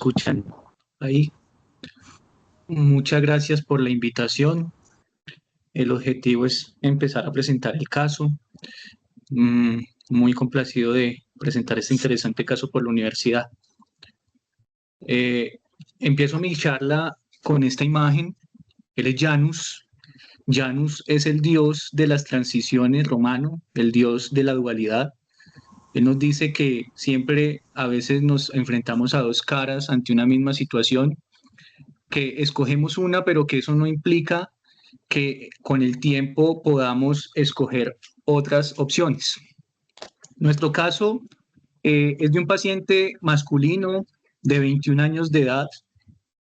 Escuchan ahí. Muchas gracias por la invitación. El objetivo es empezar a presentar el caso. Mm, Muy complacido de presentar este interesante caso por la universidad. Eh, Empiezo mi charla con esta imagen. Él es Janus. Janus es el dios de las transiciones romano, el dios de la dualidad. Él nos dice que siempre a veces nos enfrentamos a dos caras ante una misma situación, que escogemos una, pero que eso no implica que con el tiempo podamos escoger otras opciones. Nuestro caso es de un paciente masculino de 21 años de edad,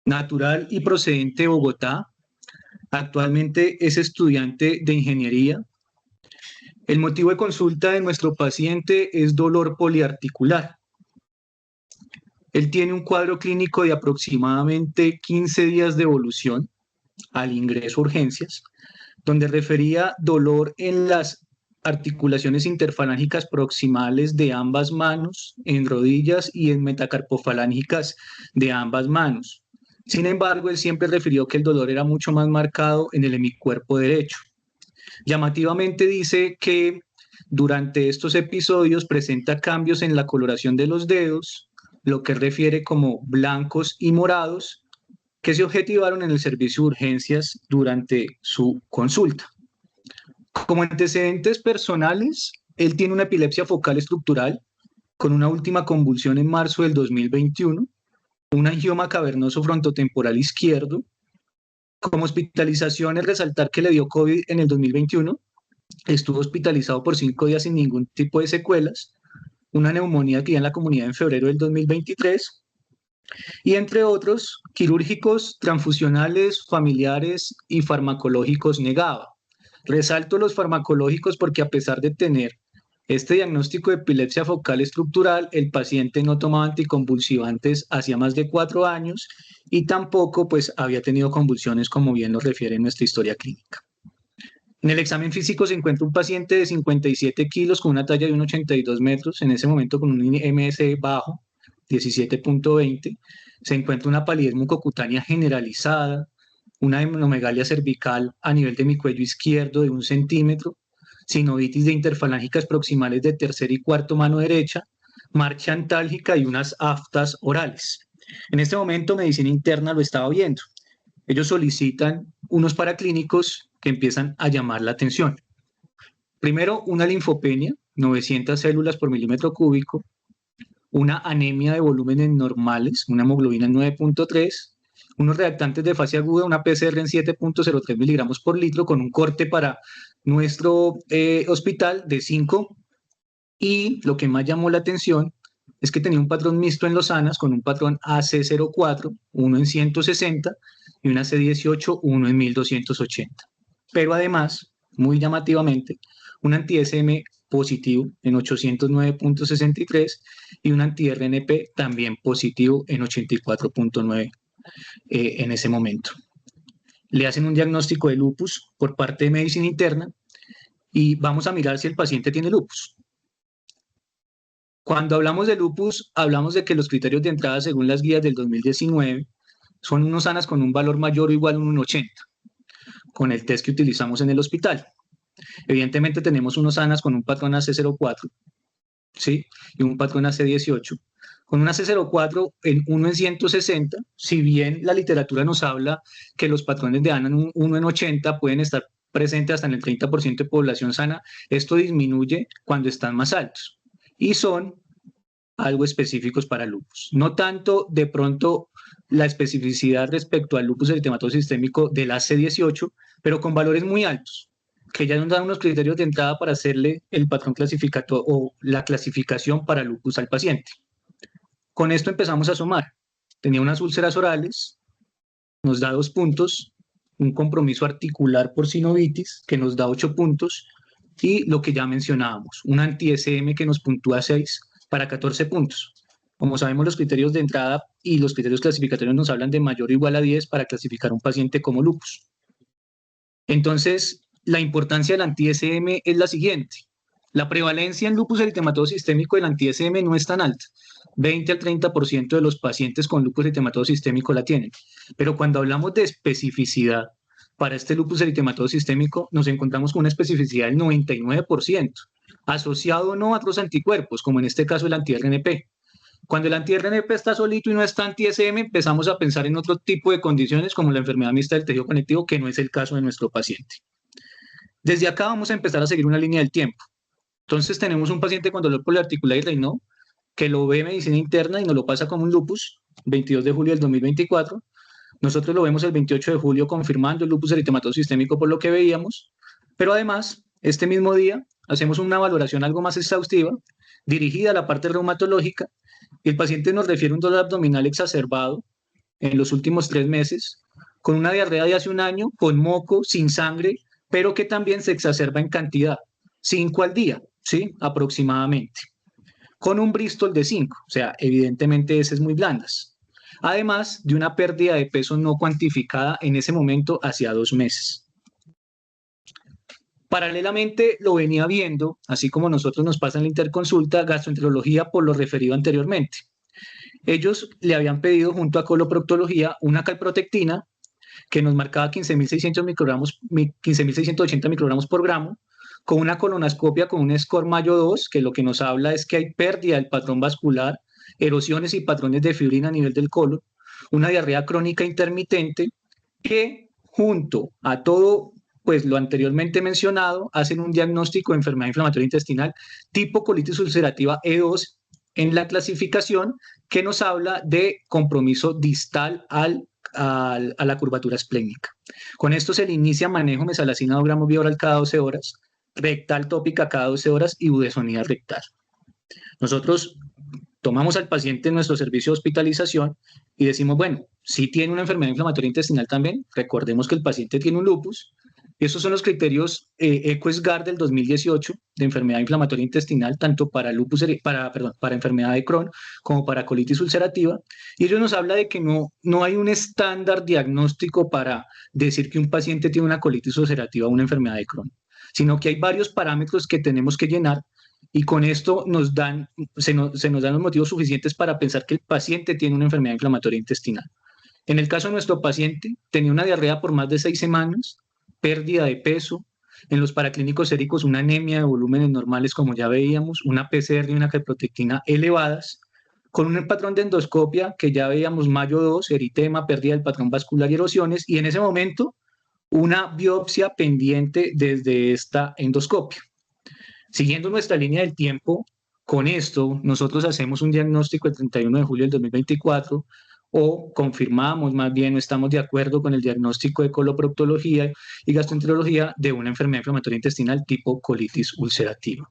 natural y procedente de Bogotá. Actualmente es estudiante de ingeniería. El motivo de consulta de nuestro paciente es dolor poliarticular. Él tiene un cuadro clínico de aproximadamente 15 días de evolución al ingreso a urgencias, donde refería dolor en las articulaciones interfalángicas proximales de ambas manos, en rodillas y en metacarpofalángicas de ambas manos. Sin embargo, él siempre refirió que el dolor era mucho más marcado en el hemicuerpo derecho. Llamativamente dice que durante estos episodios presenta cambios en la coloración de los dedos, lo que refiere como blancos y morados, que se objetivaron en el servicio de urgencias durante su consulta. Como antecedentes personales, él tiene una epilepsia focal estructural con una última convulsión en marzo del 2021, un angioma cavernoso frontotemporal izquierdo. Como hospitalizaciones, resaltar que le dio COVID en el 2021, estuvo hospitalizado por 5 días sin ningún tipo de secuelas, una neumonía que ya en la comunidad en febrero del 2023, y entre otros, quirúrgicos, transfusionales, familiares y farmacológicos negaba. Resalto los farmacológicos porque a pesar de tener este diagnóstico de epilepsia focal estructural, el paciente no tomaba anticonvulsivantes hacía más de 4 años y tampoco pues había tenido convulsiones como bien nos refiere nuestra historia clínica. En el examen físico se encuentra un paciente de 57 kilos con una talla de 1,82 metros, en ese momento con un MS bajo, 17.20. Se encuentra una palidez mucocutánea generalizada, una hemanomegalia cervical a nivel de mi cuello izquierdo de 1 centímetro, sinovitis de interfalángicas proximales de tercera y cuarto mano derecha, marcha antálgica y unas aftas orales. En este momento medicina interna lo estaba viendo. Ellos solicitan unos paraclínicos que empiezan a llamar la atención. Primero, una linfopenia, 900 células por milímetro cúbico, una anemia de volúmenes normales, una hemoglobina en 9.3, unos reactantes de fase aguda, una PCR en 7.03 miligramos por litro con un corte para nuestro hospital de 5. Y lo que más llamó la atención es que tenía un patrón mixto en los ANAS con un patrón AC04, 1 en 160, y una C18, 1 en 1280. Pero además, muy llamativamente, un anti-SM positivo en 809.63 y un anti-RNP también positivo en 84.9 en ese momento. Le hacen un diagnóstico de lupus por parte de medicina interna y vamos a mirar si el paciente tiene lupus. Cuando hablamos de lupus, hablamos de que los criterios de entrada según las guías del 2019 son unos ANAS con un valor mayor o igual a 1,80, con el test que utilizamos en el hospital. Evidentemente tenemos unos ANAS con un patrón AC04, ¿sí? Y un patrón AC18. Con un AC04 en 1 en 160, si bien la literatura nos habla que los patrones de ANAS 1 en 80 pueden estar presentes hasta en el 30% de población sana, esto disminuye cuando están más altos. Y son algo específicos para lupus. No tanto de pronto la especificidad respecto al lupus eritematoso sistémico del AC18, pero con valores muy altos, que ya nos dan unos criterios de entrada para hacerle el patrón clasificatorio o la clasificación para lupus al paciente. Con esto empezamos a sumar. Tenía unas úlceras orales, nos da 2 puntos, un compromiso articular por sinovitis que nos da 8 puntos y lo que ya mencionábamos, un anti-SM que nos puntúa 6 para 14 puntos. Como sabemos, los criterios de entrada y los criterios clasificatorios nos hablan de mayor o igual a 10 para clasificar a un paciente como lupus. Entonces, la importancia del anti-SM es la siguiente. La prevalencia en lupus eritematoso sistémico del anti-SM no es tan alta. 20 al 30% de los pacientes con lupus eritematoso sistémico la tienen. Pero cuando hablamos de especificidad para este lupus eritematoso sistémico, nos encontramos con una especificidad del 99%, asociado o no a otros anticuerpos, como en este caso el anti-RNP. Cuando el anti-RNP está solito y no está anti-SM, empezamos a pensar en otro tipo de condiciones como la enfermedad mixta del tejido conectivo, que no es el caso de nuestro paciente. Desde acá vamos a empezar a seguir una línea del tiempo. Entonces tenemos un paciente con dolor poliarticular y Raynaud que lo ve medicina interna y nos lo pasa como un lupus, 22 de julio del 2024. Nosotros lo vemos el 28 de julio confirmando el lupus eritematoso sistémico por lo que veíamos, pero además, este mismo día hacemos una valoración algo más exhaustiva, dirigida a la parte reumatológica, y el paciente nos refiere un dolor abdominal exacerbado en los últimos 3 meses, con una diarrea de hace un año, con moco, sin sangre, pero que también se exacerba en cantidad, 5 al día, ¿sí? Aproximadamente, con un Bristol de 5, o sea, evidentemente ese es muy blandas. Además de una pérdida de peso no cuantificada en ese momento hacia 2 meses. Paralelamente lo venía viendo, así como nosotros nos pasa en la interconsulta, gastroenterología por lo referido anteriormente. Ellos le habían pedido junto a coloproctología una calprotectina que nos marcaba 15.600 microgramos, 15.680 microgramos por gramo, con una colonoscopia con un score Mayo 2, que lo que nos habla es que hay pérdida del patrón vascular, erosiones y patrones de fibrina a nivel del colon, una diarrea crónica intermitente, que junto a todo pues lo anteriormente mencionado, hacen un diagnóstico de enfermedad inflamatoria intestinal tipo colitis ulcerativa E2 en la clasificación, que nos habla de compromiso distal a la curvatura esplénica. Con esto se le inicia manejo mesalazina 2 gramos vía oral cada 12 horas, rectal tópica cada 12 horas y budesonida rectal. Nosotros tomamos al paciente en nuestro servicio de hospitalización y decimos, bueno, si tiene una enfermedad inflamatoria intestinal también, recordemos que el paciente tiene un lupus. Esos son los criterios ECO-SGAR del 2018 de enfermedad inflamatoria intestinal, tanto para lupus, para enfermedad de Crohn como para colitis ulcerativa. Y ellos nos habla de que no hay un estándar diagnóstico para decir que un paciente tiene una colitis ulcerativa o una enfermedad de Crohn, sino que hay varios parámetros que tenemos que llenar y con esto se nos dan los motivos suficientes para pensar que el paciente tiene una enfermedad inflamatoria intestinal. En el caso de nuestro paciente, tenía una diarrea por más de 6 semanas, pérdida de peso, en los paraclínicos séricos una anemia de volúmenes normales como ya veíamos, una PCR y una calprotectina elevadas, con un patrón de endoscopia que ya veíamos Mayo 2, eritema, pérdida del patrón vascular y erosiones, y en ese momento una biopsia pendiente desde esta endoscopia. Siguiendo nuestra línea del tiempo, con esto nosotros hacemos un diagnóstico el 31 de julio del 2024 o confirmamos más bien, no estamos de acuerdo con el diagnóstico de coloproctología y gastroenterología de una enfermedad inflamatoria intestinal tipo colitis ulcerativa.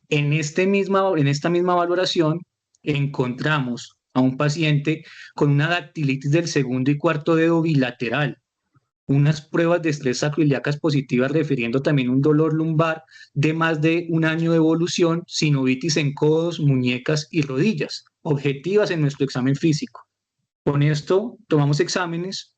En esta misma valoración encontramos a un paciente con una dactilitis del segundo y cuarto dedo bilateral, unas pruebas de estrés sacroiliacas positivas refiriendo también un dolor lumbar de más de un año de evolución, sinovitis en codos, muñecas y rodillas, objetivas en nuestro examen físico. Con esto tomamos exámenes,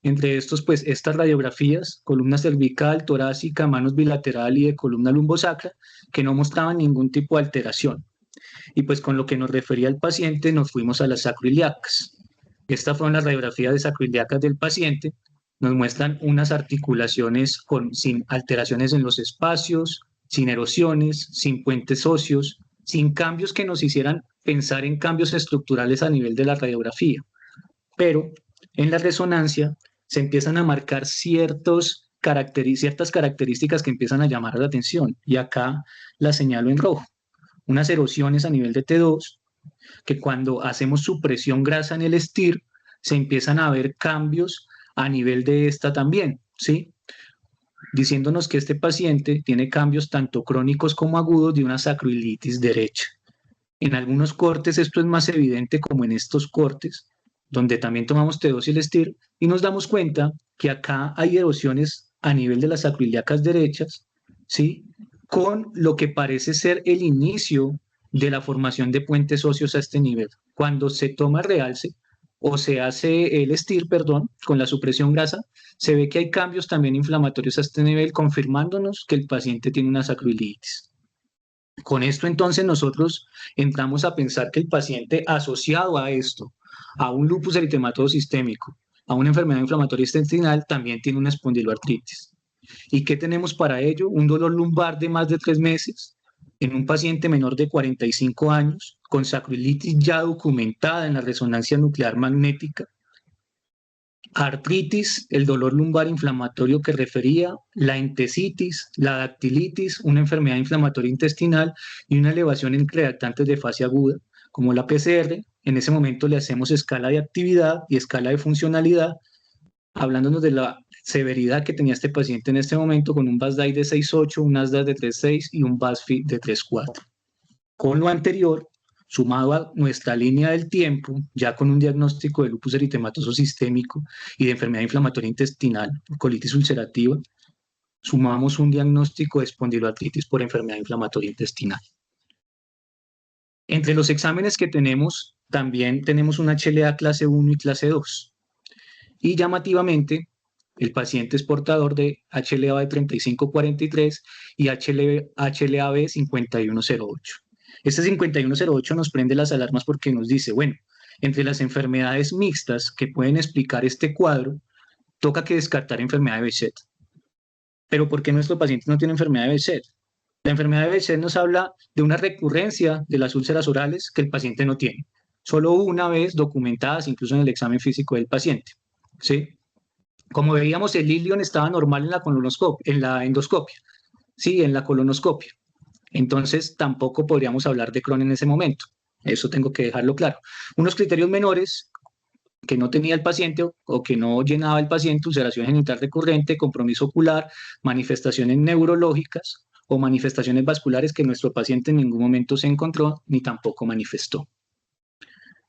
entre estos pues estas radiografías, columna cervical, torácica, manos bilateral y de columna lumbosacra, que no mostraban ningún tipo de alteración. Y pues con lo que nos refería el paciente nos fuimos a las sacroiliacas. Estas fueron las radiografías de sacroiliacas del paciente. Nos muestran unas articulaciones sin alteraciones en los espacios, sin erosiones, sin puentes óseos, sin cambios que nos hicieran pensar en cambios estructurales a nivel de la radiografía. Pero en la resonancia se empiezan a marcar ciertas características que empiezan a llamar la atención. Y acá las señalo en rojo. Unas erosiones a nivel de T2, que cuando hacemos supresión grasa en el STIR, se empiezan a ver cambios a nivel de esta también, ¿sí? Diciéndonos que este paciente tiene cambios tanto crónicos como agudos de una sacroilitis derecha. En algunos cortes esto es más evidente como en estos cortes, donde también tomamos T2 y el STIR, y nos damos cuenta que acá hay erosiones a nivel de las sacroiliacas derechas, ¿sí? Con lo que parece ser el inicio de la formación de puentes óseos a este nivel. Cuando se toma realce, o se hace el STIR, perdón, con la supresión grasa, se ve que hay cambios también inflamatorios a este nivel, confirmándonos que el paciente tiene una sacroiliitis. Con esto entonces nosotros entramos a pensar que el paciente asociado a esto, a un lupus eritematoso sistémico, a una enfermedad inflamatoria intestinal, también tiene una espondiloartritis. ¿Y qué tenemos para ello? Un dolor lumbar de más de 3 meses en un paciente menor de 45 años con sacroiliitis ya documentada en la resonancia nuclear magnética, artritis, el dolor lumbar inflamatorio que refería, la entesitis, la dactilitis, una enfermedad inflamatoria intestinal y una elevación en reactantes de fase aguda, como la PCR. En ese momento le hacemos escala de actividad y escala de funcionalidad, hablándonos de la severidad que tenía este paciente en este momento con un BASDAI de 6.8, un ASDAS de 3.6 y un BASFI de 3.4. Con lo anterior, sumado a nuestra línea del tiempo, ya con un diagnóstico de lupus eritematoso sistémico y de enfermedad inflamatoria intestinal, colitis ulcerativa, sumamos un diagnóstico de espondiloartritis por enfermedad inflamatoria intestinal. Entre los exámenes que tenemos, también tenemos una HLA clase 1 y clase 2. Y llamativamente, el paciente es portador de HLA de 3543 y HLA-B 5108. Este 5108 nos prende las alarmas porque nos dice, bueno, entre las enfermedades mixtas que pueden explicar este cuadro, toca que descartar enfermedad de Behçet. Pero ¿por qué nuestro paciente no tiene enfermedad de Behçet? La enfermedad de Behçet nos habla de una recurrencia de las úlceras orales que el paciente no tiene. Solo una vez documentadas, incluso en el examen físico del paciente. ¿Sí? Como veíamos, el ilion estaba normal en la endoscopia, sí, en la colonoscopia. Entonces, tampoco podríamos hablar de Crohn en ese momento. Eso tengo que dejarlo claro. Unos criterios menores que no tenía el paciente o que no llenaba el paciente: ulceración genital recurrente, compromiso ocular, manifestaciones neurológicas o manifestaciones vasculares que nuestro paciente en ningún momento se encontró ni tampoco manifestó.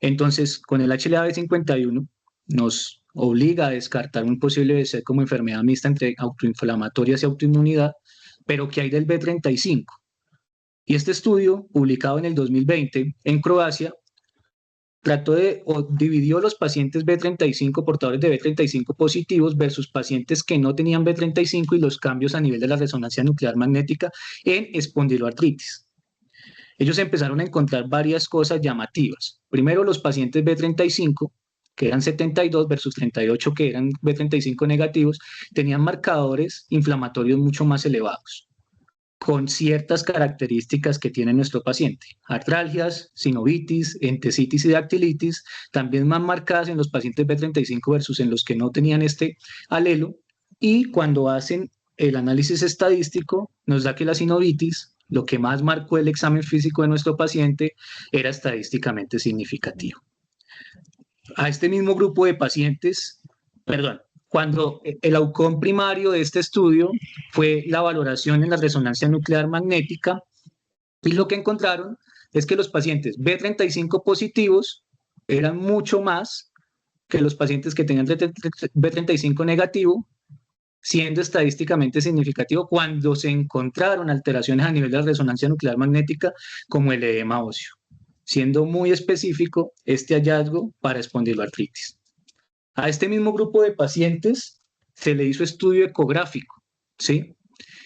Entonces, con el HLA-B51 nos obliga a descartar un posible BC como enfermedad mixta entre autoinflamatorias y autoinmunidad, pero ¿qué hay del B35? Y este estudio, publicado en el 2020 en Croacia, dividió los pacientes B35, portadores de B35 positivos, versus pacientes que no tenían B35 y los cambios a nivel de la resonancia nuclear magnética en espondiloartritis. Ellos empezaron a encontrar varias cosas llamativas. Primero, los pacientes B35, que eran 72 versus 38 que eran B35 negativos, tenían marcadores inflamatorios mucho más elevados, con ciertas características que tiene nuestro paciente: artralgias, sinovitis, entesitis y dactilitis, también más marcadas en los pacientes B35 versus en los que no tenían este alelo. Y cuando hacen el análisis estadístico, nos da que la sinovitis, lo que más marcó el examen físico de nuestro paciente, era estadísticamente significativo. A este mismo grupo de pacientes, perdón, cuando el outcome primario de este estudio fue la valoración en la resonancia nuclear magnética, y lo que encontraron es que los pacientes B35 positivos eran mucho más que los pacientes que tenían B35 negativo, siendo estadísticamente significativo cuando se encontraron alteraciones a nivel de la resonancia nuclear magnética como el edema óseo, siendo muy específico este hallazgo para espondiloartritis. A este mismo grupo de pacientes se le hizo estudio ecográfico, ¿sí?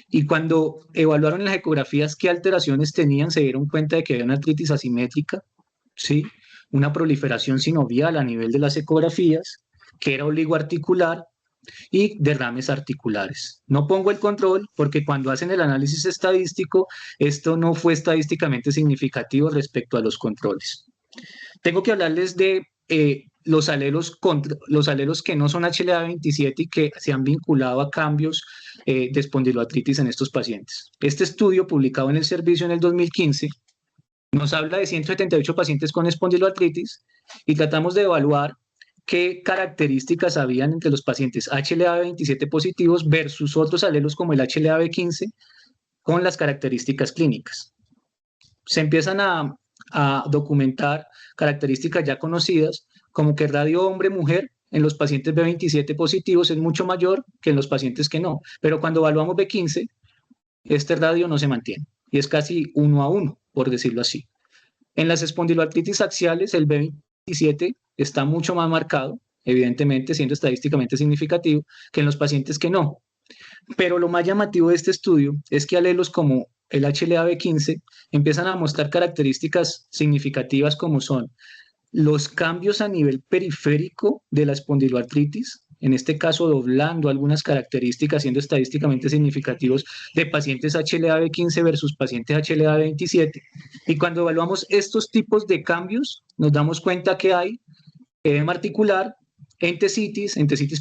Y cuando evaluaron las ecografías qué alteraciones tenían, se dieron cuenta de que había una artritis asimétrica, ¿sí? Una proliferación sinovial a nivel de las ecografías, que era oligoarticular, y derrames articulares. No pongo el control porque cuando hacen el análisis estadístico, esto no fue estadísticamente significativo respecto a los controles. Tengo que hablarles de los alelos que no son HLA-27 y que se han vinculado a cambios de espondiloartritis en estos pacientes. Este estudio, publicado en el servicio en el 2015, nos habla de 178 pacientes con espondiloartritis y tratamos de evaluar qué características habían entre los pacientes HLA-27 positivos versus otros alelos como el HLA-B15 con las características clínicas. Se empiezan a documentar características ya conocidas, como que el radio hombre-mujer en los pacientes B27 positivos es mucho mayor que en los pacientes que no, pero cuando evaluamos B15, este radio no se mantiene y es casi 1 a 1, por decirlo así. En las espondiloartritis axiales, el B27 está mucho más marcado, evidentemente siendo estadísticamente significativo, que en los pacientes que no. Pero lo más llamativo de este estudio es que alelos como el HLA-B15 empiezan a mostrar características significativas como son los cambios a nivel periférico de la espondiloartritis, en este caso doblando algunas características, siendo estadísticamente significativos de pacientes HLA-B15 versus pacientes HLA-27. Y cuando evaluamos estos tipos de cambios, nos damos cuenta que hay edema articular, entesitis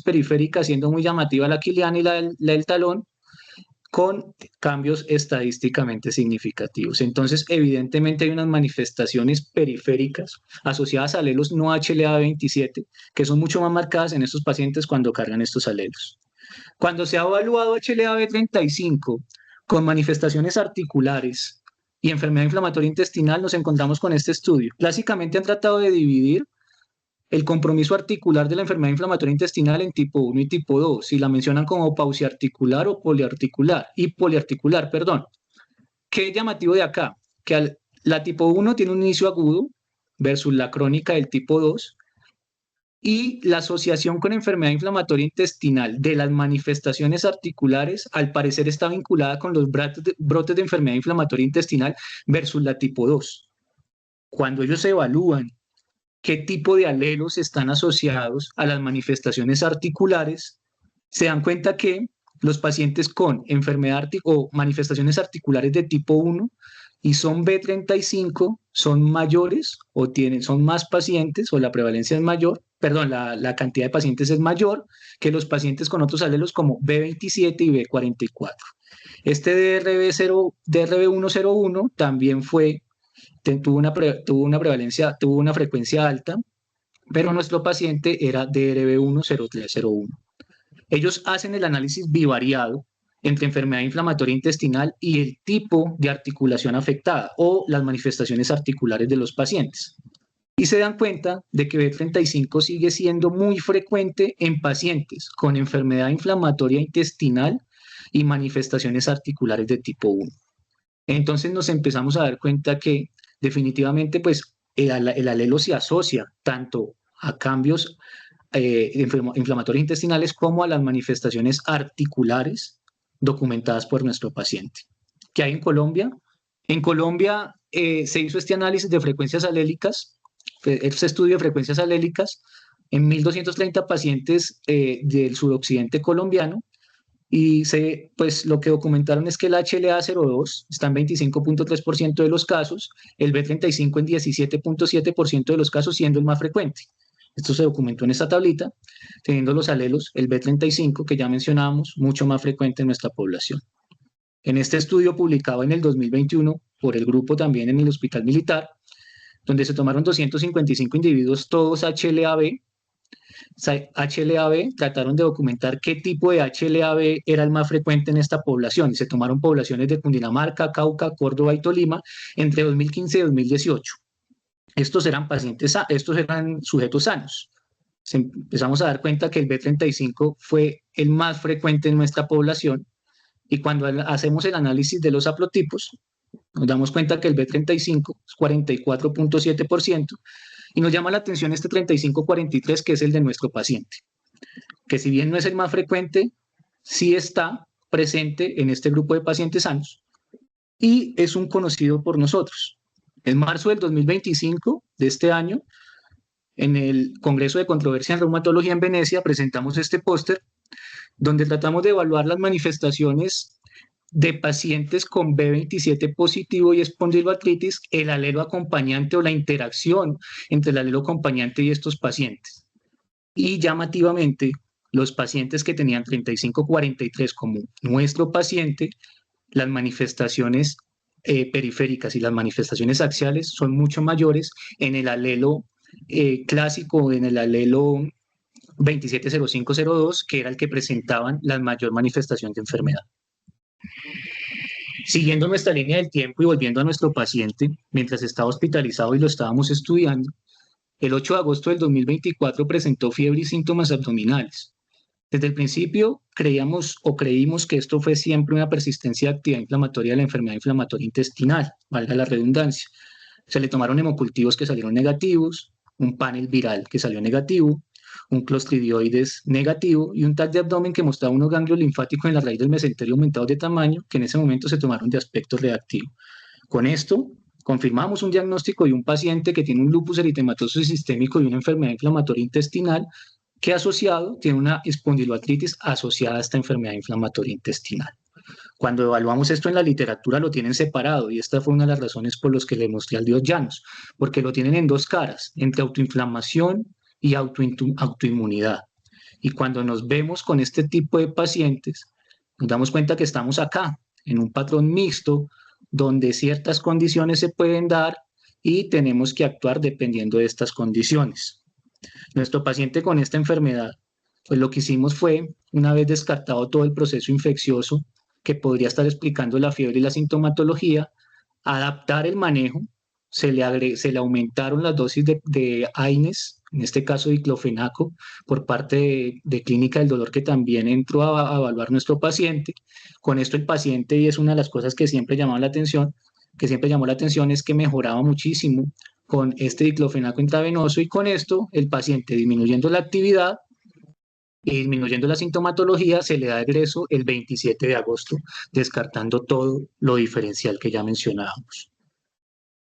periférica, siendo muy llamativa la quiliana y la del talón, con cambios estadísticamente significativos. Entonces, evidentemente hay unas manifestaciones periféricas asociadas a alelos no HLA-27 que son mucho más marcadas en estos pacientes cuando cargan estos alelos. Cuando se ha evaluado HLA-B35 con manifestaciones articulares y enfermedad inflamatoria intestinal, nos encontramos con este estudio. Clásicamente han tratado de dividir el compromiso articular de la enfermedad inflamatoria intestinal en tipo 1 y tipo 2, y la mencionan como pauciarticular o poliarticular, perdón. ¿Qué es llamativo de acá? Que la tipo 1 tiene un inicio agudo versus la crónica del tipo 2, y la asociación con enfermedad inflamatoria intestinal de las manifestaciones articulares al parecer está vinculada con los brotes de enfermedad inflamatoria intestinal versus la tipo 2. Cuando ellos evalúan qué tipo de alelos están asociados a las manifestaciones articulares, se dan cuenta que los pacientes con enfermedad o manifestaciones articulares de tipo 1 y son B35 son mayores o son más pacientes, o la prevalencia es mayor, perdón, la cantidad de pacientes es mayor que los pacientes con otros alelos como B27 y B44. Este DRB101 también tuvo una frecuencia alta, pero nuestro paciente era DRB10301. Ellos hacen el análisis bivariado entre enfermedad inflamatoria intestinal y el tipo de articulación afectada o las manifestaciones articulares de los pacientes. Y se dan cuenta de que B35 sigue siendo muy frecuente en pacientes con enfermedad inflamatoria intestinal y manifestaciones articulares de tipo 1. Entonces nos empezamos a dar cuenta que definitivamente pues el alelo se asocia tanto a cambios inflamatorios intestinales como a las manifestaciones articulares documentadas por nuestro paciente. ¿Qué hay en Colombia? En Colombia se hizo este análisis de frecuencias alélicas, este estudio de frecuencias alélicas en 1.230 pacientes del suroccidente colombiano, y pues lo que documentaron es que el HLA-02 está en 25.3% de los casos, el B35 en 17.7% de los casos, siendo el más frecuente. Esto se documentó en esta tablita, teniendo los alelos, el B35, que ya mencionábamos, mucho más frecuente en nuestra población. En este estudio publicado en el 2021 por el grupo también en el Hospital Militar, donde se tomaron 255 individuos, todos HLA-B, trataron de documentar qué tipo de HLA-B era el más frecuente en esta población. Se tomaron poblaciones de Cundinamarca, Cauca, Córdoba y Tolima entre 2015 y 2018. Estos eran sujetos sanos. Empezamos a dar cuenta que el B35 fue el más frecuente en nuestra población, y cuando hacemos el análisis de los haplotipos, nos damos cuenta que el B35 es 44.7%, y nos llama la atención este 3543, que es el de nuestro paciente, que si bien no es el más frecuente, sí está presente en este grupo de pacientes sanos y es un conocido por nosotros. En marzo del 2025 de este año, en el Congreso de Controversia en Reumatología en Venecia, presentamos este póster donde tratamos de evaluar las manifestaciones de pacientes con B27 positivo y espondiloartritis, el alelo acompañante o la interacción entre el alelo acompañante y estos pacientes. Y llamativamente, los pacientes que tenían 3543 como nuestro paciente, las manifestaciones periféricas y las manifestaciones axiales son mucho mayores en el alelo clásico, en el alelo 270502, que era el que presentaban la mayor manifestación de enfermedad. Siguiendo nuestra línea del tiempo y volviendo a nuestro paciente, mientras estaba hospitalizado y lo estábamos estudiando, el 8 de agosto del 2024 presentó fiebre y síntomas abdominales. Desde el principio creímos que esto fue siempre una persistencia de actividad inflamatoria de la enfermedad inflamatoria intestinal, valga la redundancia. Se le tomaron hemocultivos que salieron negativos, un panel viral que salió negativo, un clostridioides negativo y un TAC de abdomen que mostraba unos ganglios linfáticos en la raíz del mesenterio aumentados de tamaño que en ese momento se tomaron de aspecto reactivo. Con esto, confirmamos un diagnóstico de un paciente que tiene un lupus eritematoso sistémico y una enfermedad inflamatoria intestinal que asociado tiene una espondiloartritis asociada a esta enfermedad inflamatoria intestinal. Cuando evaluamos esto en la literatura lo tienen separado y esta fue una de las razones por las que le mostré al dios Janus, porque lo tienen en dos caras, entre autoinflamación y autoinmunidad. Y cuando nos vemos con este tipo de pacientes, nos damos cuenta que estamos acá, en un patrón mixto, donde ciertas condiciones se pueden dar y tenemos que actuar dependiendo de estas condiciones. Nuestro paciente con esta enfermedad, pues lo que hicimos fue, una vez descartado todo el proceso infeccioso que podría estar explicando la fiebre y la sintomatología, adaptar el manejo, se le aumentaron las dosis de AINES, en este caso diclofenaco, por parte de Clínica del Dolor, que también entró a evaluar nuestro paciente. Con esto el paciente, y es una de las cosas que siempre llamó la atención, es que mejoraba muchísimo con este diclofenaco intravenoso y con esto el paciente disminuyendo la actividad y disminuyendo la sintomatología se le da egreso el 27 de agosto, descartando todo lo diferencial que ya mencionábamos.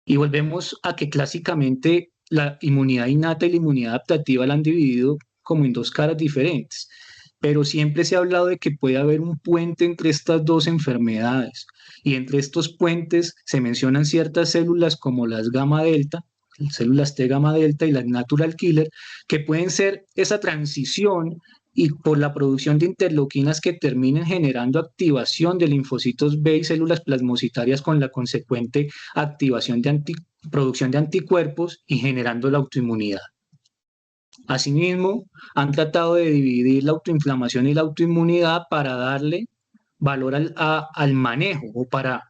Y volvemos a que clásicamente la inmunidad innata y la inmunidad adaptativa la han dividido como en dos caras diferentes, pero siempre se ha hablado de que puede haber un puente entre estas dos enfermedades y entre estos puentes se mencionan ciertas células como las gamma delta, células T gamma delta y las natural killer, que pueden ser esa transición y por la producción de interleuquinas que terminen generando activación de linfocitos B y células plasmocitarias con la consecuente activación de producción de anticuerpos y generando la autoinmunidad. Asimismo, han tratado de dividir la autoinflamación y la autoinmunidad para darle valor al manejo o para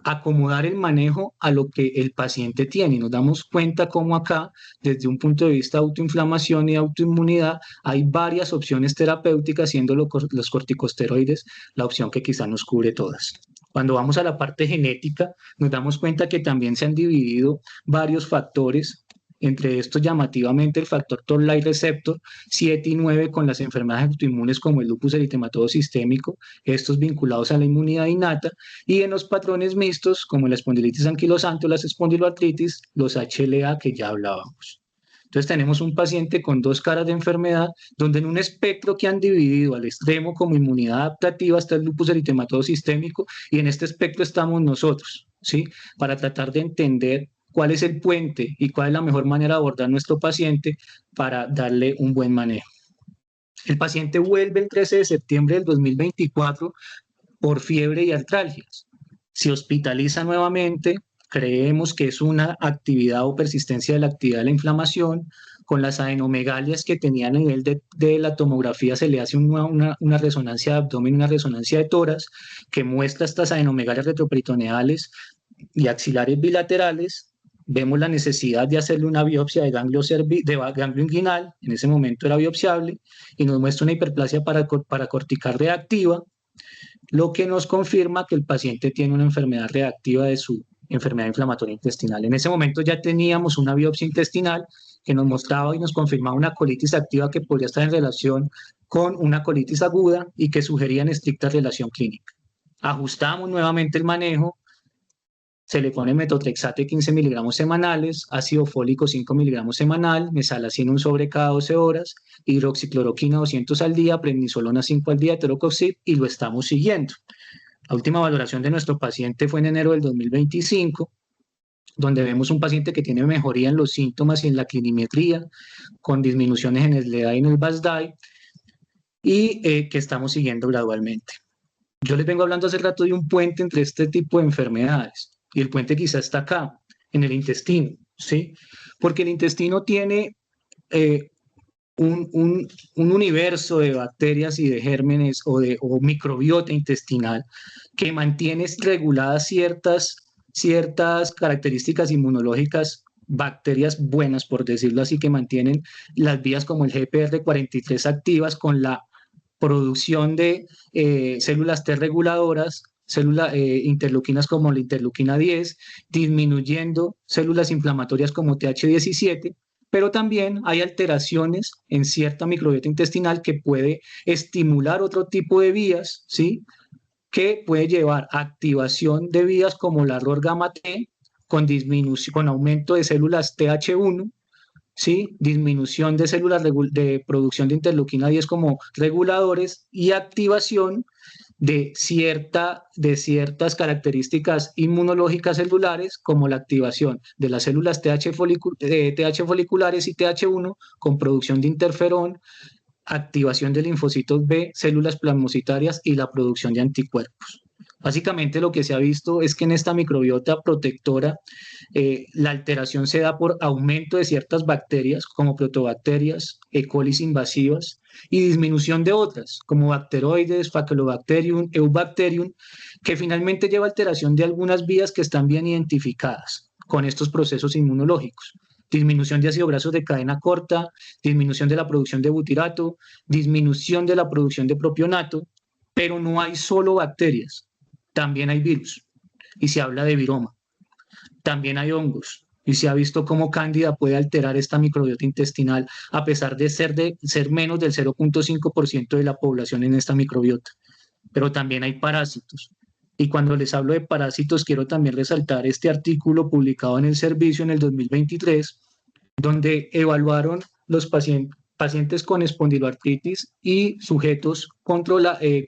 acomodar el manejo a lo que el paciente tiene. Y nos damos cuenta cómo acá, desde un punto de vista de autoinflamación y autoinmunidad, hay varias opciones terapéuticas, siendo los corticosteroides la opción que quizá nos cubre todas. Cuando vamos a la parte genética, nos damos cuenta que también se han dividido varios factores, entre estos llamativamente el factor Toll-like receptor 7 y 9 con las enfermedades autoinmunes como el lupus eritematoso sistémico, estos vinculados a la inmunidad innata, y en los patrones mixtos como la espondilitis anquilosante o las espondiloartritis, los HLA que ya hablábamos. Entonces tenemos un paciente con dos caras de enfermedad, donde en un espectro que han dividido al extremo como inmunidad adaptativa está el lupus eritematoso sistémico y en este espectro estamos nosotros, ¿sí? Para tratar de entender cuál es el puente y cuál es la mejor manera de abordar a nuestro paciente para darle un buen manejo. El paciente vuelve el 13 de septiembre del 2024 por fiebre y artralgias. Se hospitaliza nuevamente, creemos que es una actividad o persistencia de la actividad de la inflamación. Con las adenomegalias que tenía a nivel de la tomografía se le hace una resonancia de abdomen, una resonancia de tórax que muestra estas adenomegalias retroperitoneales y axilares bilaterales. Vemos la necesidad de hacerle una biopsia de ganglio inguinal, en ese momento era biopsiable, y nos muestra una hiperplasia paracortical reactiva, lo que nos confirma que el paciente tiene una enfermedad reactiva de su enfermedad inflamatoria intestinal. En ese momento ya teníamos una biopsia intestinal que nos mostraba y nos confirmaba una colitis activa que podría estar en relación con una colitis aguda y que sugería en estricta relación clínica. Ajustamos nuevamente el manejo, se le pone metotrexate 15 miligramos semanales, ácido fólico 5 miligramos semanal, mesalazina 1 sobre cada 12 horas, hidroxicloroquina 200 al día, prednisolona 5 al día, eterocoxib, y lo estamos siguiendo. La última valoración de nuestro paciente fue en enero del 2025, donde vemos un paciente que tiene mejoría en los síntomas y en la clinimetría, con disminuciones en el SLEDAI y en el VASDAI, y que estamos siguiendo gradualmente. Yo les vengo hablando hace rato de un puente entre este tipo de enfermedades. Y el puente quizá está acá, en el intestino, ¿sí? Porque el intestino tiene un universo de bacterias y de gérmenes o microbiota intestinal que mantiene reguladas ciertas características inmunológicas, bacterias buenas, por decirlo así, que mantienen las vías como el GPR43 activas con la producción de células T reguladoras, interleuquinas como la interleuquina 10, disminuyendo células inflamatorias como TH17, pero también hay alteraciones en cierta microbiota intestinal que puede estimular otro tipo de vías, ¿sí? Que puede llevar a activación de vías como la ROR gamma T con disminución, con aumento de células TH1, ¿sí? Disminución de células de producción de interleuquina 10 como reguladores y activación de ciertas características inmunológicas celulares, como la activación de las células TH foliculares y TH1 con producción de interferón, activación de linfocitos B, células plasmocitarias y la producción de anticuerpos. Básicamente lo que se ha visto es que en esta microbiota protectora la alteración se da por aumento de ciertas bacterias como protobacterias, E. coli invasivas y disminución de otras como bacteroides, Faecalibacterium, Eubacterium, que finalmente lleva a alteración de algunas vías que están bien identificadas con estos procesos inmunológicos. Disminución de ácido grasos de cadena corta, disminución de la producción de butirato, disminución de la producción de propionato, pero no hay solo bacterias, también hay virus y se habla de viroma. También hay hongos y se ha visto cómo Cándida puede alterar esta microbiota intestinal a pesar de ser menos del 0.5% de la población en esta microbiota. Pero también hay parásitos. Y cuando les hablo de parásitos, quiero también resaltar este artículo publicado en el servicio en el 2023, donde evaluaron los pacientes con espondiloartritis y con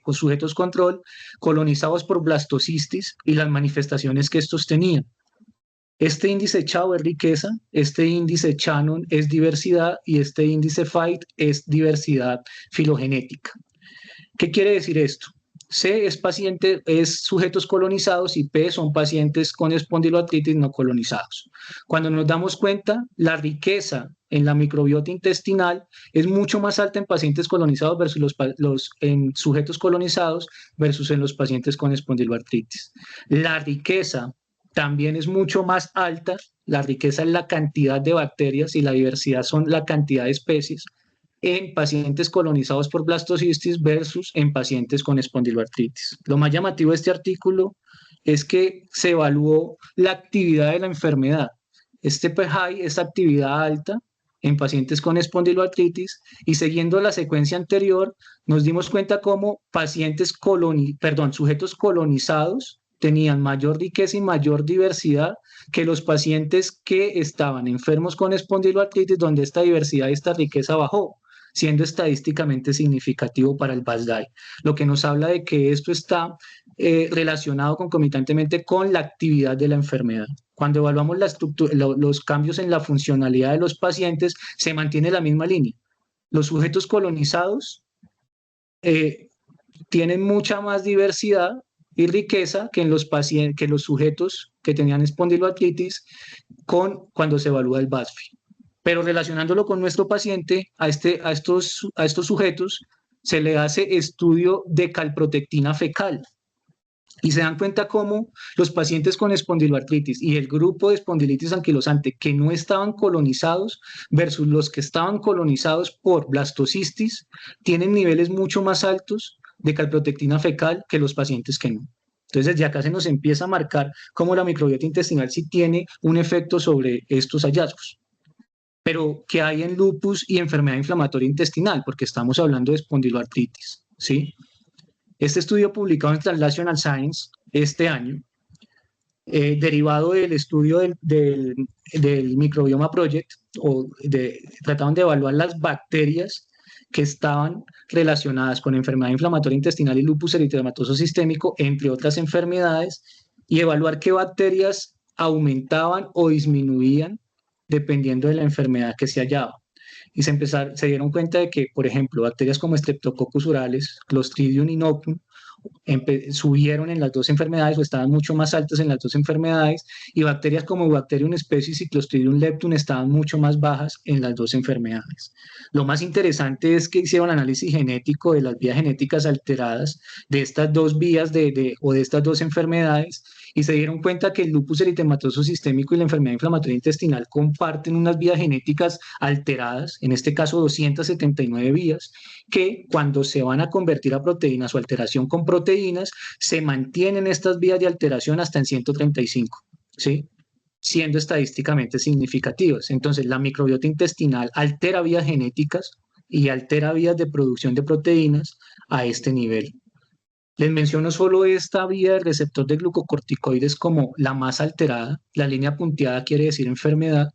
sujetos control colonizados por blastocistis y las manifestaciones que estos tenían. Este índice Chow es riqueza, este índice Shannon es diversidad y este índice Fait es diversidad filogenética. ¿Qué quiere decir esto? C es sujetos colonizados y P son pacientes con espondiloartritis no colonizados. Cuando nos damos cuenta, la riqueza en la microbiota intestinal es mucho más alta en pacientes colonizados versus en sujetos colonizados versus en los pacientes con espondiloartritis. La riqueza también es mucho más alta, la riqueza en la cantidad de bacterias y la diversidad son la cantidad de especies en pacientes colonizados por blastocistis versus en pacientes con espondiloartritis. Lo más llamativo de este artículo es que se evaluó la actividad de la enfermedad. Este p-high es actividad alta en pacientes con espondiloartritis y siguiendo la secuencia anterior nos dimos cuenta cómo sujetos colonizados tenían mayor riqueza y mayor diversidad que los pacientes que estaban enfermos con espondiloartritis, donde esta diversidad y esta riqueza bajó, siendo estadísticamente significativo para el BASDAI, lo que nos habla de que esto está relacionado concomitantemente con la actividad de la enfermedad. Cuando evaluamos los cambios en la funcionalidad de los pacientes, se mantiene la misma línea. Los sujetos colonizados tienen mucha más diversidad y riqueza que los sujetos que tenían espondiloartritis cuando se evalúa el BASFI. Pero relacionándolo con nuestro paciente, a estos sujetos se le hace estudio de calprotectina fecal y se dan cuenta cómo los pacientes con espondiloartritis y el grupo de espondilitis anquilosante que no estaban colonizados versus los que estaban colonizados por blastocistis tienen niveles mucho más altos de calprotectina fecal que los pacientes que no. Entonces, desde acá se nos empieza a marcar cómo la microbiota intestinal sí tiene un efecto sobre estos hallazgos. Pero, ¿qué hay en lupus y enfermedad inflamatoria intestinal? Porque estamos hablando de espondiloartritis, ¿sí? Este estudio publicado en Translational Science este año, derivado del estudio del Microbioma Project, trataron de evaluar las bacterias que estaban relacionadas con enfermedad inflamatoria intestinal y lupus eritematoso sistémico, entre otras enfermedades, y evaluar qué bacterias aumentaban o disminuían dependiendo de la enfermedad que se hallaba. Y se dieron cuenta de que, por ejemplo, bacterias como Streptococcus urales, Clostridium inoculum, subieron en las dos enfermedades o estaban mucho más altas en las dos enfermedades, y bacterias como Bacterium species y Clostridium leptum estaban mucho más bajas en las dos enfermedades. Lo más interesante es que hicieron análisis genético de las vías genéticas alteradas de estas dos vías o de estas dos enfermedades y se dieron cuenta que el lupus eritematoso sistémico y la enfermedad inflamatoria intestinal comparten unas vías genéticas alteradas, en este caso 279 vías, que cuando se van a convertir a proteínas o alteración con proteínas, se mantienen estas vías de alteración hasta en 135, ¿sí? siendo estadísticamente significativas. Entonces, la microbiota intestinal altera vías genéticas y altera vías de producción de proteínas a este nivel. Les menciono solo esta vía del receptor de glucocorticoides como la más alterada. La línea punteada quiere decir enfermedad,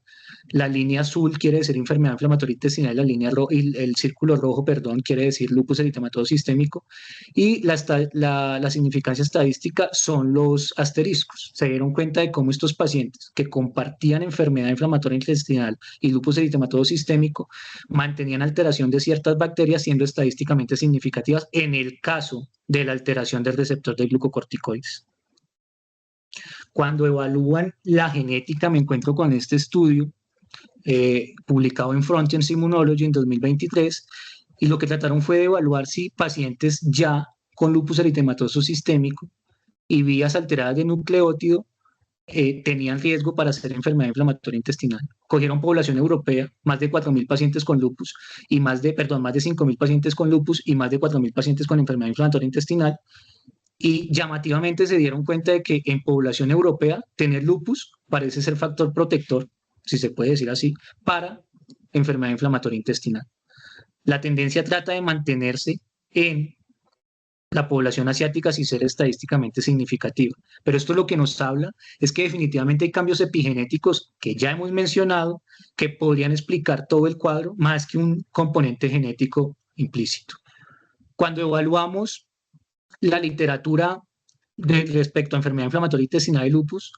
la línea azul quiere decir enfermedad inflamatoria intestinal, la línea y el círculo rojo, perdón, quiere decir lupus eritematoso sistémico, y la significancia estadística son los asteriscos. Se dieron cuenta de cómo estos pacientes que compartían enfermedad inflamatoria intestinal y lupus eritematoso sistémico mantenían alteración de ciertas bacterias siendo estadísticamente significativas en el caso de la alteración del receptor de glucocorticoides. Cuando evalúan la genética, me encuentro con este estudio publicado en Frontiers Immunology en 2023, y lo que trataron fue de evaluar si pacientes ya con lupus eritematoso sistémico y vías alteradas de nucleótido tenían riesgo para hacer enfermedad inflamatoria intestinal. Cogieron población europea, más de 4.000 pacientes con lupus y más de 5.000 pacientes con lupus y más de 4.000 pacientes con enfermedad inflamatoria intestinal, y llamativamente se dieron cuenta de que en población europea tener lupus parece ser factor protector, si se puede decir así, para enfermedad inflamatoria intestinal. La tendencia trata de mantenerse en la población asiática sin ser estadísticamente significativa. Pero esto lo que nos habla es que definitivamente hay cambios epigenéticos que ya hemos mencionado que podrían explicar todo el cuadro más que un componente genético implícito. Cuando evaluamos la literatura respecto a enfermedad inflamatoria intestinal y lupus,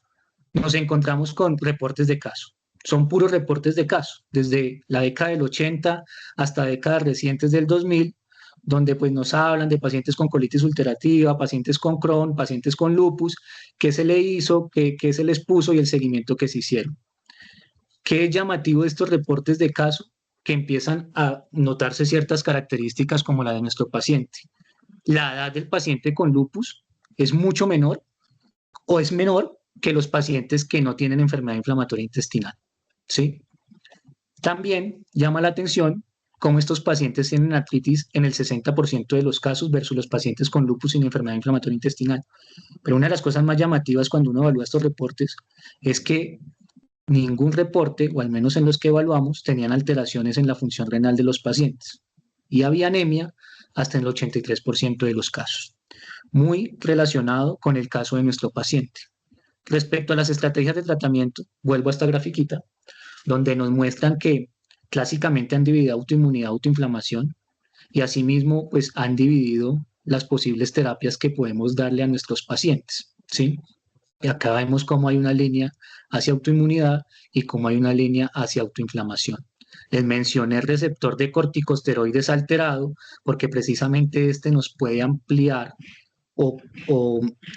nos encontramos con reportes de caso. Son puros reportes de caso, desde la década del 80 hasta décadas recientes del 2000, donde pues nos hablan de pacientes con colitis ulcerativa, pacientes con Crohn, pacientes con lupus, qué se le hizo, qué se les puso y el seguimiento que se hicieron. ¿Qué es llamativo de estos reportes de caso? Que empiezan a notarse ciertas características como la de nuestro paciente. La edad del paciente con lupus es mucho menor o es menor que los pacientes que no tienen enfermedad inflamatoria intestinal, ¿sí? También llama la atención cómo estos pacientes tienen artritis en el 60% de los casos versus los pacientes con lupus sin enfermedad inflamatoria intestinal. Pero una de las cosas más llamativas cuando uno evalúa estos reportes es que ningún reporte, o al menos en los que evaluamos, tenían alteraciones en la función renal de los pacientes. Y había anemia hasta en el 83% de los casos. Muy relacionado con el caso de nuestro paciente. Respecto a las estrategias de tratamiento, vuelvo a esta grafiquita, donde nos muestran que clásicamente han dividido autoinmunidad, autoinflamación, y asimismo pues han dividido las posibles terapias que podemos darle a nuestros pacientes, ¿sí? Y acá vemos cómo hay una línea hacia autoinmunidad y cómo hay una línea hacia autoinflamación. Les mencioné el receptor de corticosteroides alterado porque precisamente este nos puede ampliar o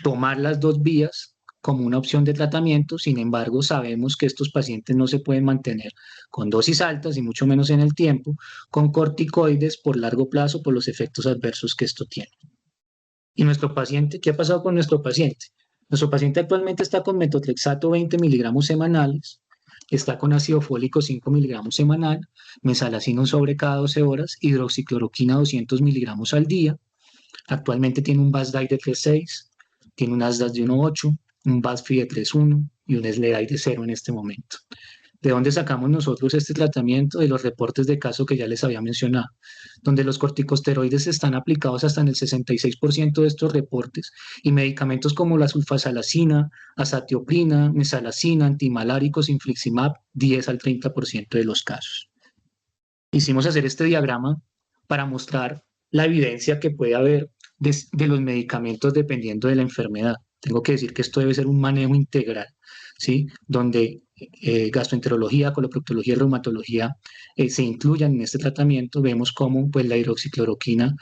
tomar las dos vías como una opción de tratamiento. Sin embargo, sabemos que estos pacientes no se pueden mantener con dosis altas y mucho menos en el tiempo con corticoides por largo plazo por los efectos adversos que esto tiene. ¿Y nuestro paciente? ¿Qué ha pasado con nuestro paciente? Nuestro paciente actualmente está con metotrexato 20 miligramos semanales, está con ácido fólico 5 miligramos semanal, mesalazina sobre cada 12 horas, hidroxicloroquina 200 miligramos al día. Actualmente tiene un BASDAI de 3.6, tiene un ASDAS de 1.8, un BASFI de 3.1 y un SLEDAI de 0 en este momento. ¿De dónde sacamos nosotros este tratamiento? De los reportes de caso que ya les había mencionado, donde los corticosteroides están aplicados hasta en el 66% de estos reportes y medicamentos como la sulfasalazina, azatioprina, mesalazina, antimaláricos, infliximab, 10 al 30% de los casos. Hicimos hacer este diagrama para mostrar la evidencia que puede haber de los medicamentos dependiendo de la enfermedad. Tengo que decir que esto debe ser un manejo integral, ¿sí? Donde gastroenterología, coloproctología y reumatología se incluyan en este tratamiento. Vemos cómo pues, la hidroxicloroquina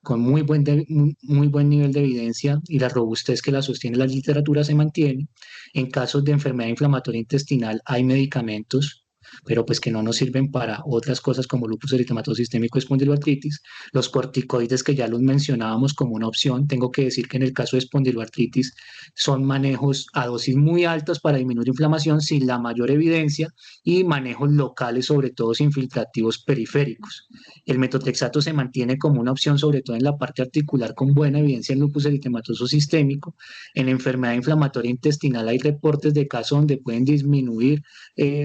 con muy buen nivel de evidencia y la robustez que la sostiene la literatura se mantiene. En casos de enfermedad inflamatoria intestinal hay medicamentos pero pues que no nos sirven para otras cosas como lupus eritematoso sistémico, espondiloartritis. Los corticoides que ya los mencionábamos como una opción, tengo que decir que en el caso de espondiloartritis son manejos a dosis muy altas para disminuir inflamación sin la mayor evidencia y manejos locales, sobre todo infiltrativos periféricos. El metotrexato se mantiene como una opción, sobre todo en la parte articular, con buena evidencia en lupus eritematoso sistémico. En enfermedad inflamatoria intestinal hay reportes de casos donde pueden disminuir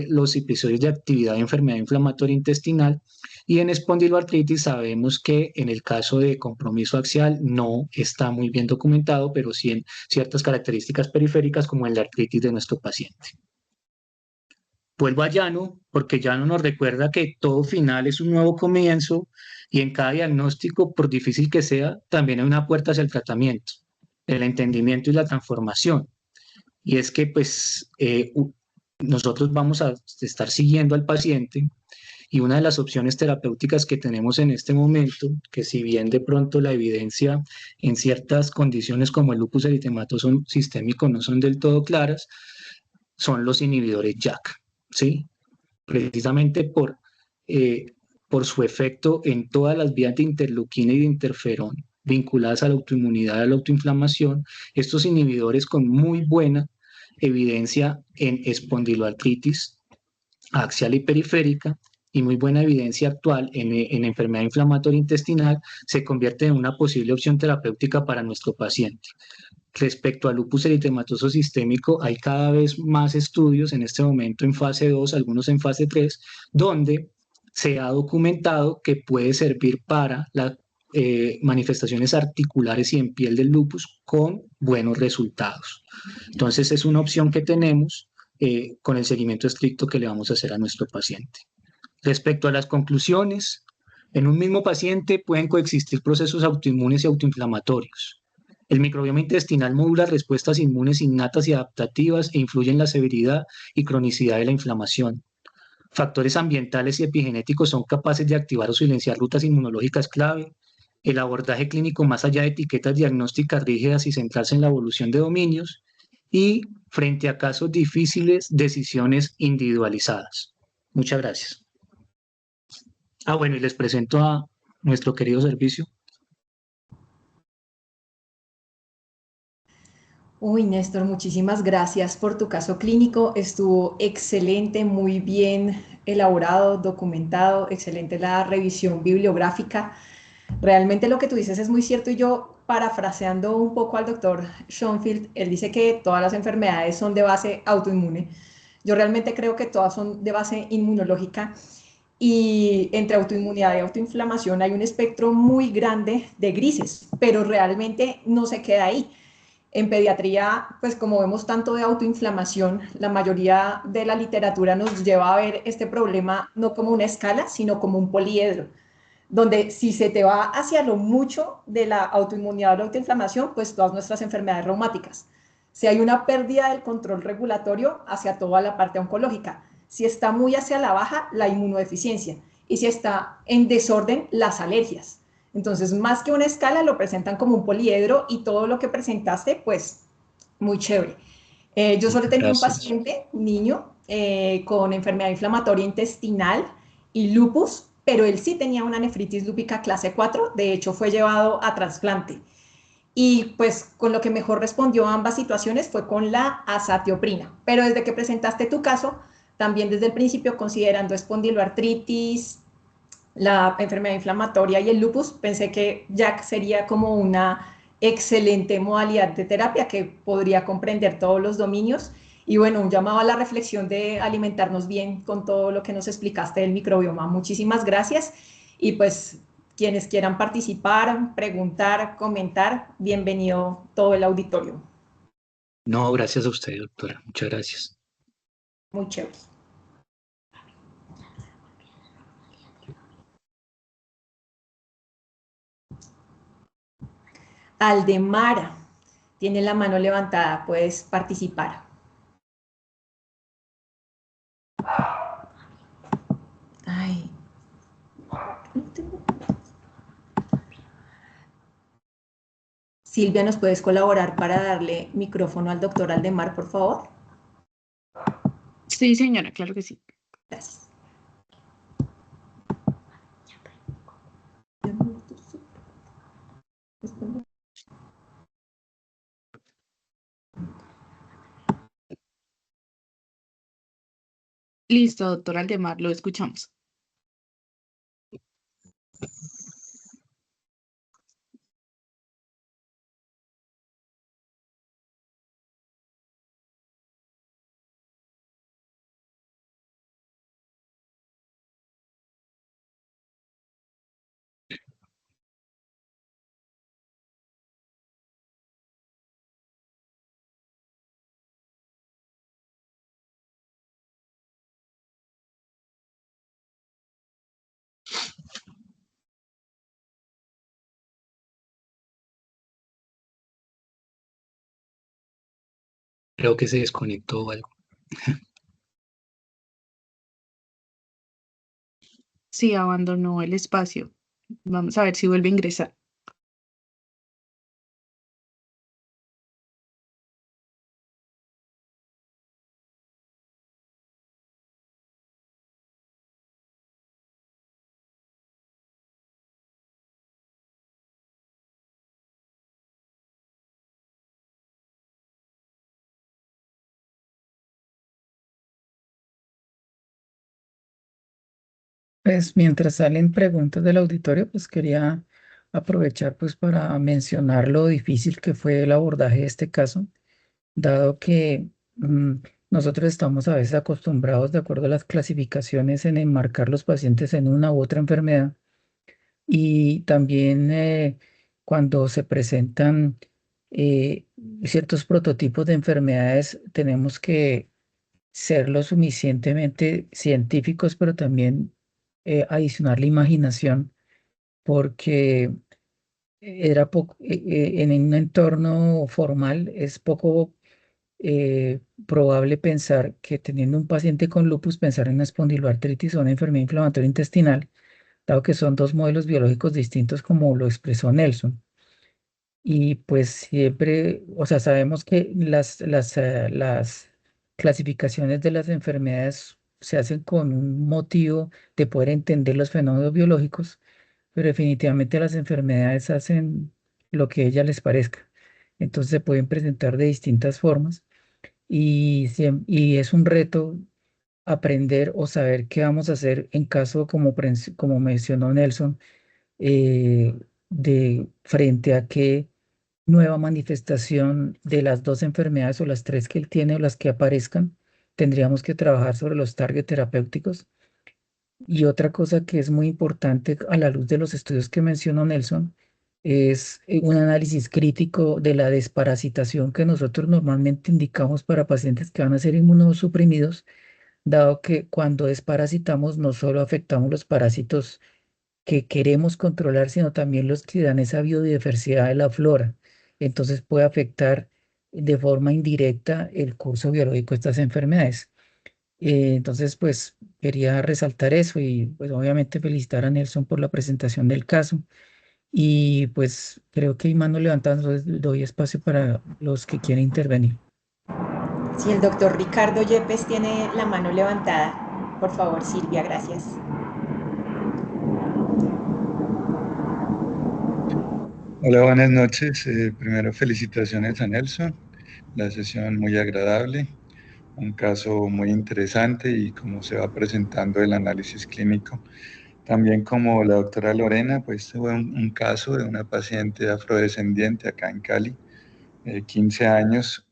los episodios de actividad de enfermedad inflamatoria intestinal. Y en espondiloartritis sabemos que en el caso de compromiso axial no está muy bien documentado, pero sí en ciertas características periféricas como en la artritis de nuestro paciente. Vuelvo a Llano, porque Llano nos recuerda que todo final es un nuevo comienzo y en cada diagnóstico, por difícil que sea, también hay una puerta hacia el tratamiento, el entendimiento y la transformación. Y es que pues nosotros vamos a estar siguiendo al paciente y una de las opciones terapéuticas que tenemos en este momento, que si bien de pronto la evidencia en ciertas condiciones como el lupus eritematoso sistémico no son del todo claras, son los inhibidores JAK, ¿sí? Precisamente por su efecto en todas las vías de interleuquina y de interferón vinculadas a la autoinmunidad y a la autoinflamación, estos inhibidores con muy buena evidencia en espondiloartritis axial y periférica y muy buena evidencia actual en enfermedad inflamatoria intestinal, se convierte en una posible opción terapéutica para nuestro paciente. Respecto al lupus eritematoso sistémico, hay cada vez más estudios en este momento en fase 2, algunos en fase 3, donde se ha documentado que puede servir para las manifestaciones articulares y en piel del lupus con buenos resultados. Entonces es una opción que tenemos con el seguimiento estricto que le vamos a hacer a nuestro paciente. Respecto a las conclusiones, en un mismo paciente pueden coexistir procesos autoinmunes y autoinflamatorios. El microbioma intestinal modula respuestas inmunes innatas y adaptativas e influye en la severidad y cronicidad de la inflamación. Factores ambientales y epigenéticos son capaces de activar o silenciar rutas inmunológicas clave. El abordaje clínico más allá de etiquetas diagnósticas rígidas y centrarse en la evolución de dominios. Y frente a casos difíciles, decisiones individualizadas. Muchas gracias. Bueno, y les presento a nuestro querido servicio. Uy, Néstor, muchísimas gracias por tu caso clínico. Estuvo excelente, muy bien elaborado, documentado, excelente la revisión bibliográfica. Realmente lo que tú dices es muy cierto y yo, parafraseando un poco al doctor Schoenfield, él dice que todas las enfermedades son de base autoinmune. Yo realmente creo que todas son de base inmunológica y entre autoinmunidad y autoinflamación hay un espectro muy grande de grises, pero realmente no se queda ahí. En pediatría, pues como vemos tanto de autoinflamación, la mayoría de la literatura nos lleva a ver este problema no como una escala, sino como un poliedro, donde si se te va hacia lo mucho de la autoinmunidad o la autoinflamación, pues todas nuestras enfermedades reumáticas. Si hay una pérdida del control regulatorio hacia toda la parte oncológica, si está muy hacia la baja, la inmunodeficiencia, y si está en desorden, las alergias. Entonces, más que una escala, lo presentan como un poliedro y todo lo que presentaste, pues, muy chévere. Yo solo tenía un paciente, un niño, con enfermedad inflamatoria intestinal y lupus, pero él sí tenía una nefritis lúpica clase 4, de hecho fue llevado a trasplante. Y pues con lo que mejor respondió a ambas situaciones fue con la azatioprina. Pero desde que presentaste tu caso, también desde el principio, considerando espondiloartritis, la enfermedad inflamatoria y el lupus, pensé que JAK sería como una excelente modalidad de terapia que podría comprender todos los dominios. Y bueno, un llamado a la reflexión de alimentarnos bien con todo lo que nos explicaste del microbioma. Muchísimas gracias. Y pues quienes quieran participar, preguntar, comentar, bienvenido todo el auditorio. No, gracias a usted, doctora. Muchas gracias. Muy chévere. Aldemara, tiene la mano levantada, puedes participar. Ay. Silvia, ¿nos puedes colaborar para darle micrófono al doctor Aldemar, por favor? Sí, señora, claro que sí. Gracias. Listo, doctor Aldemar, lo escuchamos. Creo que se desconectó o algo. Sí, abandonó el espacio. Vamos a ver si vuelve a ingresar. Pues mientras salen preguntas del auditorio, pues quería aprovechar pues para mencionar lo difícil que fue el abordaje de este caso, dado que nosotros estamos a veces acostumbrados, de acuerdo a las clasificaciones, en enmarcar los pacientes en una u otra enfermedad y también cuando se presentan eh, ciertos prototipos de enfermedades, tenemos que ser lo suficientemente científicos, pero también adicionar la imaginación, porque en un entorno formal es poco probable pensar que teniendo un paciente con lupus, pensar en una espondiloartritis o una enfermedad inflamatoria intestinal, dado que son dos modelos biológicos distintos como lo expresó Nelson. Y pues siempre, o sea, sabemos que las clasificaciones de las enfermedades se hacen con un motivo de poder entender los fenómenos biológicos, pero definitivamente las enfermedades hacen lo que a ellas les parezca. Entonces se pueden presentar de distintas formas y es un reto aprender o saber qué vamos a hacer en caso, como mencionó Nelson, eh, de frente a qué nueva manifestación de las dos enfermedades o las tres que él tiene o las que aparezcan, tendríamos que trabajar sobre los target terapéuticos. Y otra cosa que es muy importante a la luz de los estudios que mencionó Nelson es un análisis crítico de la desparasitación que nosotros normalmente indicamos para pacientes que van a ser inmunosuprimidos, dado que cuando desparasitamos no solo afectamos los parásitos que queremos controlar, sino también los que dan esa biodiversidad de la flora. Entonces puede afectar de forma indirecta el curso biológico de estas enfermedades. Entonces, pues quería resaltar eso y pues obviamente felicitar a Nelson por la presentación del caso. Y pues creo que hay mano levantada, entonces doy espacio para los que quieren intervenir. Si el doctor Ricardo Yepes tiene la mano levantada, por favor, Silvia, gracias. Hola, buenas noches. Primero, felicitaciones a Nelson. La sesión muy agradable, un caso muy interesante y cómo se va presentando el análisis clínico. También como la doctora Lorena, pues tuve un caso de una paciente afrodescendiente acá en Cali, 15 años,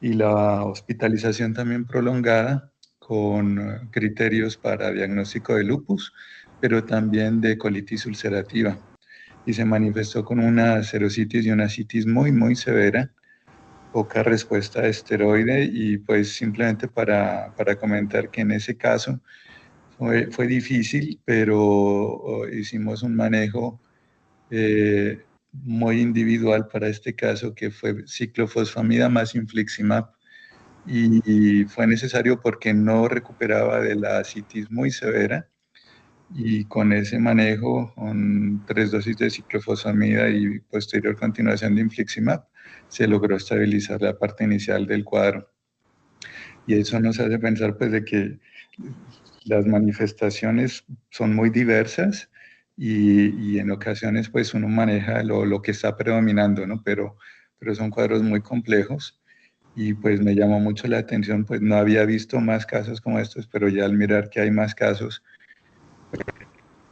y la hospitalización también prolongada con criterios para diagnóstico de lupus, pero también de colitis ulcerativa. Y se manifestó con una serositis y una citis muy, muy severa, poca respuesta de esteroide y pues simplemente para comentar que en ese caso fue difícil, pero hicimos un manejo muy individual para este caso que fue ciclofosfamida más infliximab y fue necesario porque no recuperaba de la citis muy severa y con ese manejo, con 3 dosis de ciclofosfamida y posterior continuación de infliximab, se logró estabilizar la parte inicial del cuadro. Y eso nos hace pensar pues de que las manifestaciones son muy diversas y en ocasiones pues uno maneja lo que está predominando, ¿no? Pero son cuadros muy complejos y pues me llamó mucho la atención, pues no había visto más casos como estos, pero ya al mirar que hay más casos,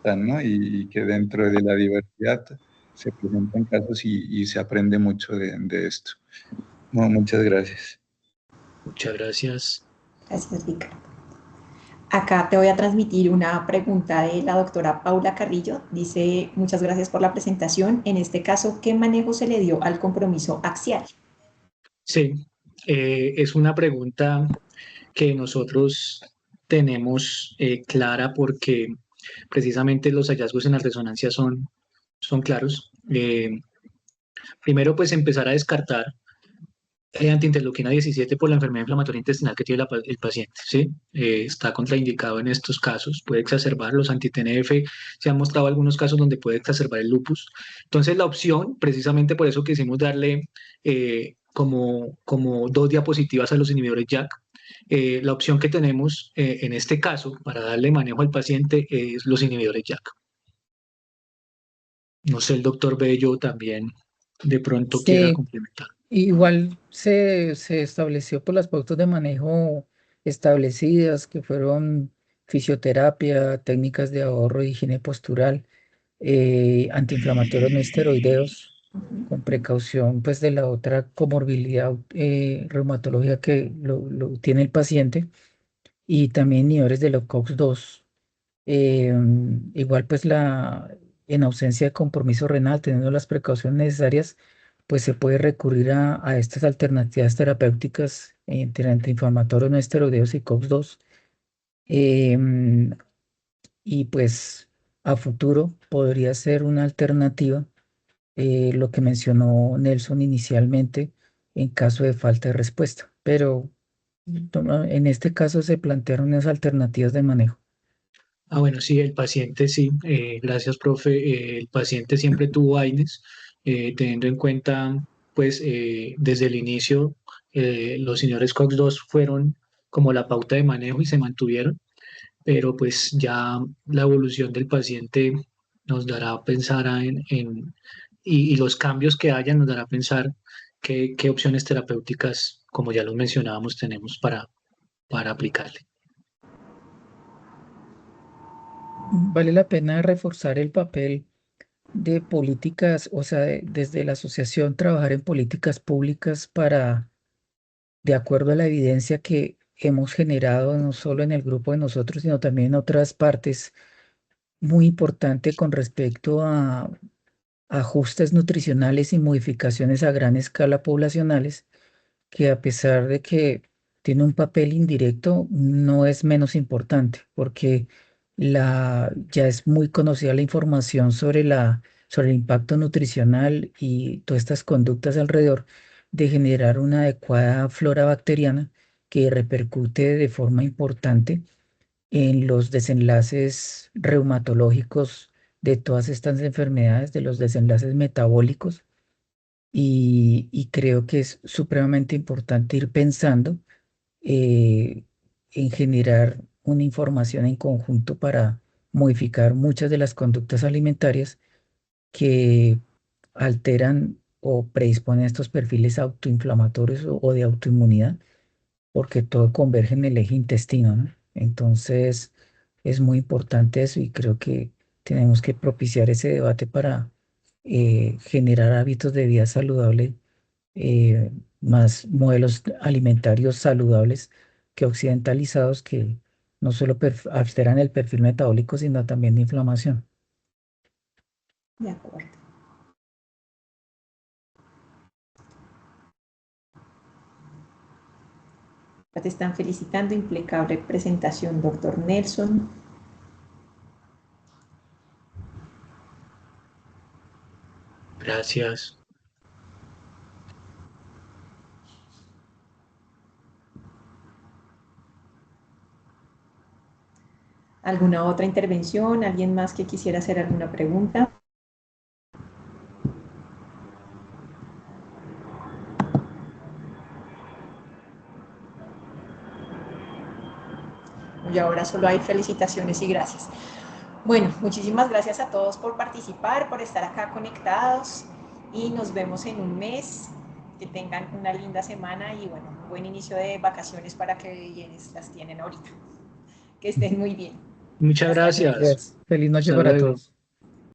¿no? Y que dentro de la diversidad se presentan casos y se aprende mucho de esto. No, muchas gracias. Muchas gracias. Gracias, Ricardo. Acá te voy a transmitir una pregunta de la doctora Paula Carrillo. Dice, muchas gracias por la presentación. En este caso, ¿qué manejo se le dio al compromiso axial? Sí, es una pregunta que nosotros tenemos clara porque precisamente los hallazgos en la resonancia son claros. Primero, pues empezar a descartar antiinterleuquina 17 por la enfermedad inflamatoria intestinal que tiene el paciente, ¿sí? Está contraindicado en estos casos, puede exacerbar los anti-TNF, se han mostrado algunos casos donde puede exacerbar el lupus. Entonces, la opción, precisamente por eso quisimos darle como dos diapositivas a los inhibidores JAK. La opción que tenemos en este caso para darle manejo al paciente es los inhibidores JAK. No sé, el doctor Bello también de pronto quiera Sí, complementar. igual se estableció por las pautas de manejo establecidas, que fueron fisioterapia, técnicas de ahorro y higiene postural, antiinflamatorios no esteroideos, con precaución pues de la otra comorbilidad reumatológica que lo tiene el paciente, y también inhibidores de la COX-2. Igual pues en ausencia de compromiso renal, teniendo las precauciones necesarias, pues se puede recurrir a estas alternativas terapéuticas entre antiinflamatorios no esteroideos y COX-2. em, y pues a futuro podría ser una alternativa, lo que mencionó Nelson inicialmente, en caso de falta de respuesta. Pero en este caso se plantearon unas alternativas de manejo. Ah, bueno, sí, el paciente sí, gracias, profe. El paciente siempre tuvo AINES, teniendo en cuenta, pues, desde el inicio, los señores COX-2 fueron como la pauta de manejo y se mantuvieron, pero pues ya la evolución del paciente nos dará a pensar y los cambios que haya nos dará a pensar qué opciones terapéuticas, como ya lo mencionábamos, tenemos para aplicarle. Vale la pena reforzar el papel de políticas, o sea, desde la asociación trabajar en políticas públicas para, de acuerdo a la evidencia que hemos generado no solo en el grupo de nosotros, sino también en otras partes, muy importante con respecto a ajustes nutricionales y modificaciones a gran escala poblacionales, que a pesar de que tiene un papel indirecto, no es menos importante, porque ya es muy conocida la información sobre el impacto nutricional y todas estas conductas alrededor de generar una adecuada flora bacteriana que repercute de forma importante en los desenlaces reumatológicos de todas estas enfermedades, de los desenlaces metabólicos, y creo que es supremamente importante ir pensando eh, en generar una información en conjunto para modificar muchas de las conductas alimentarias que alteran o predisponen a estos perfiles autoinflamatorios o de autoinmunidad, porque todo converge en el eje intestino, ¿no? Entonces, es muy importante eso y creo que tenemos que propiciar ese debate para generar hábitos de vida saludable, más modelos alimentarios saludables que occidentalizados, que no solo alteran el perfil metabólico, sino también de inflamación. De acuerdo. Te están felicitando, impecable presentación, doctor Nelson. Gracias. ¿Alguna otra intervención? ¿Alguien más que quisiera hacer alguna pregunta? Y ahora solo hay felicitaciones y gracias. Bueno, muchísimas gracias a todos por participar, por estar acá conectados y nos vemos en un mes. Que tengan una linda semana y bueno, un buen inicio de vacaciones para quienes las tienen ahorita. Que estén muy bien. Muchas Hasta luego. gracias. Feliz noche Hasta para luego. todos.